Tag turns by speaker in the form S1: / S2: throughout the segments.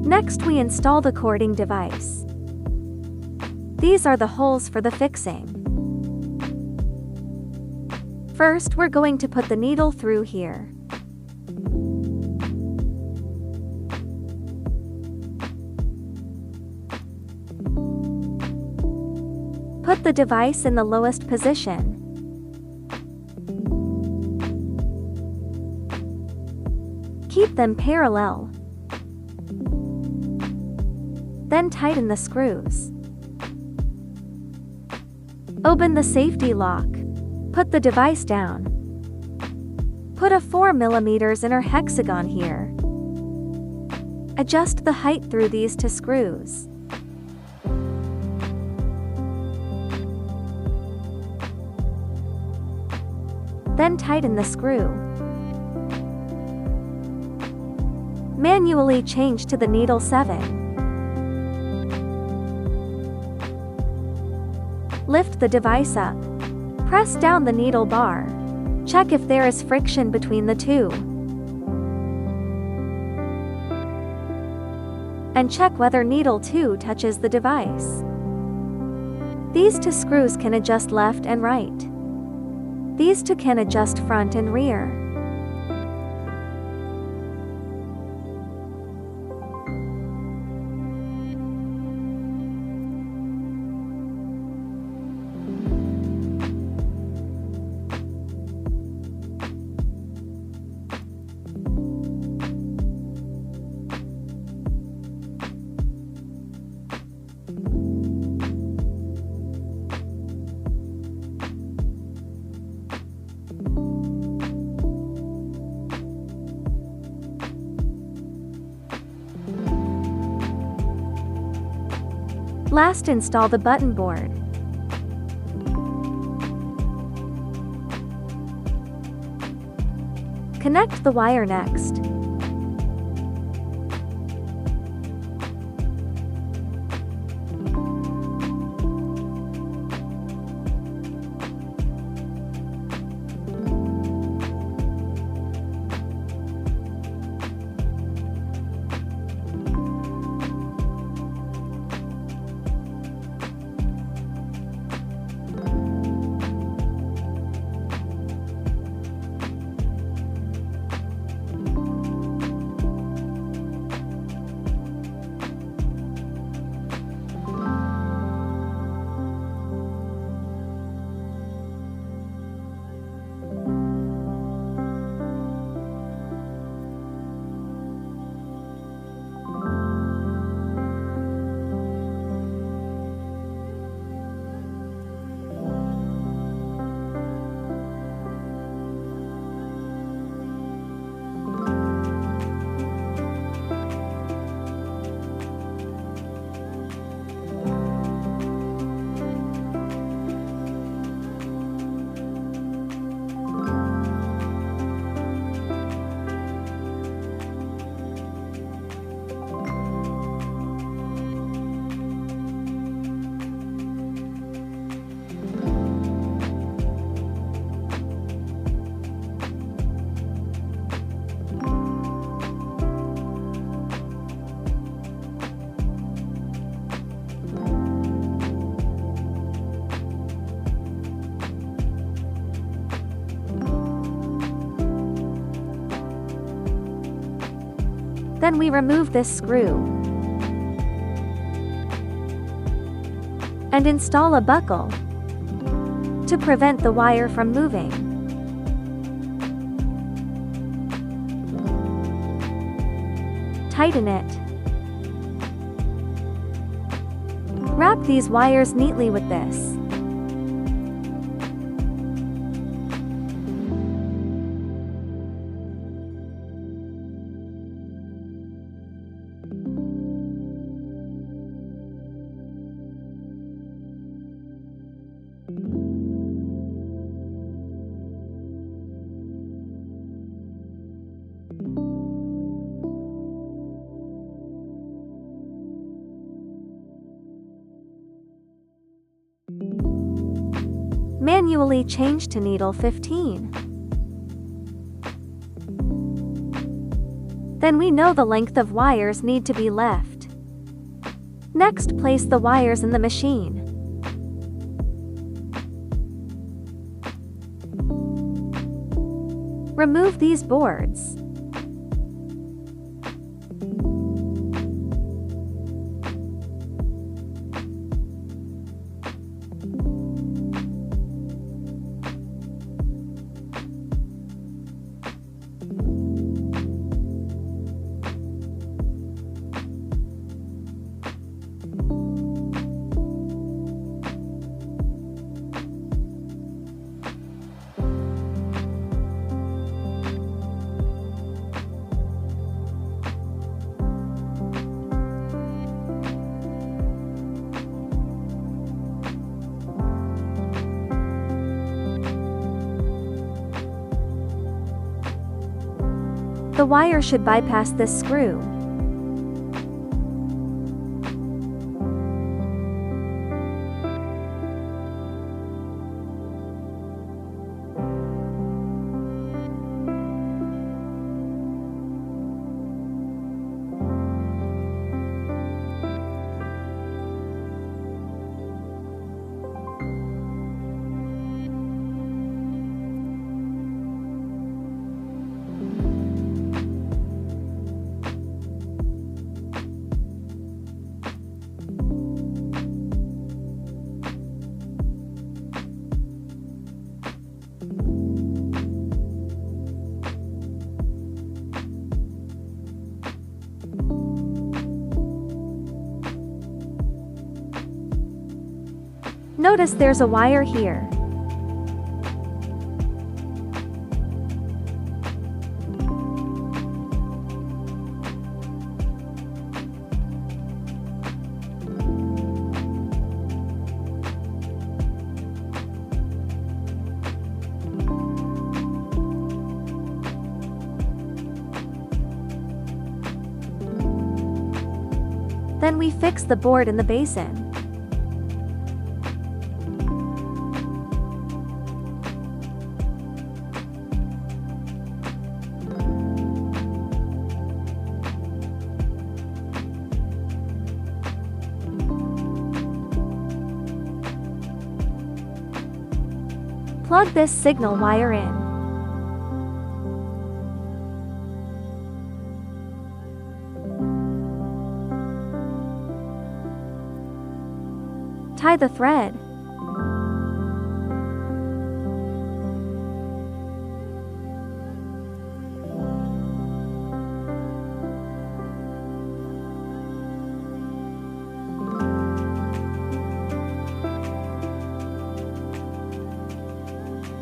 S1: Next we install the cording device. These are the holes for the fixing. First we're going to put the needle through here. Put the device in the lowest position. Keep them parallel. Then tighten the screws. Open the safety lock. Put the device down. Put a 4mm inner hexagon here. Adjust the height through these two screws. Then tighten the screw. Manually change to the needle 7. Lift the device up. Press down the needle bar. Check if there is friction between the two. And check whether needle 2 touches the device. These two screws can adjust left and right. These two can adjust front and rear. Last, install the button board. Connect the wire next. Then we remove this screw and install a buckle to prevent the wire from moving. Tighten it. Wrap these wires neatly with this. Manually change to needle 15. Then we know the length of wires need to be left. Next, place the wires in the machine. Remove these boards. The wire should bypass this screw. Notice there's a wire here. Then we fix the board in the basin. Plug this signal wire in. Tie the thread.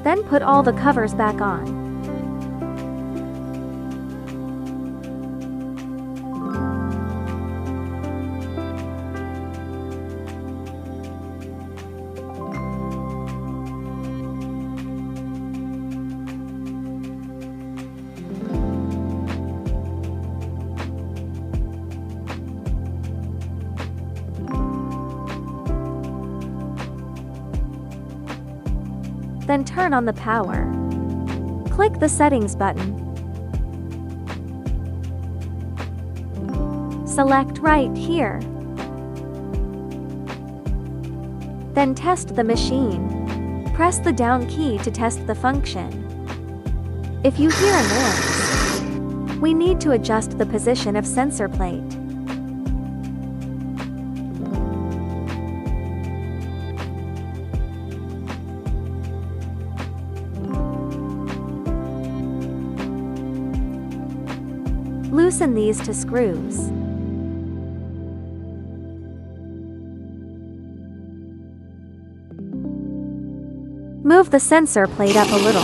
S1: Then put all the covers back on. Then turn on the power. Click the settings button. Select right here. Then test the machine. Press the down key to test the function. If you hear a noise, we need to adjust the position of sensor plate. Loosen these two screws. Move the sensor plate up a little.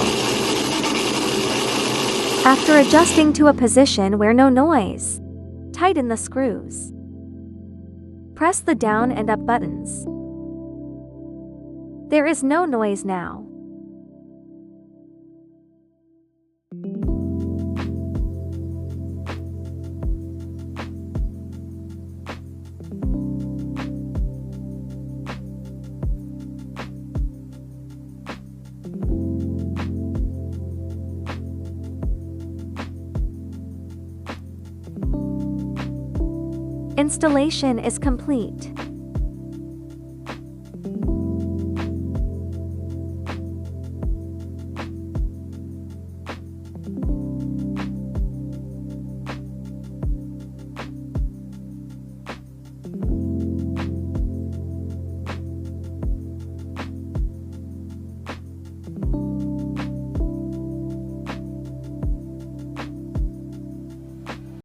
S1: After adjusting to a position where no noise, tighten the screws. Press the down and up buttons. There is no noise now. Installation is complete.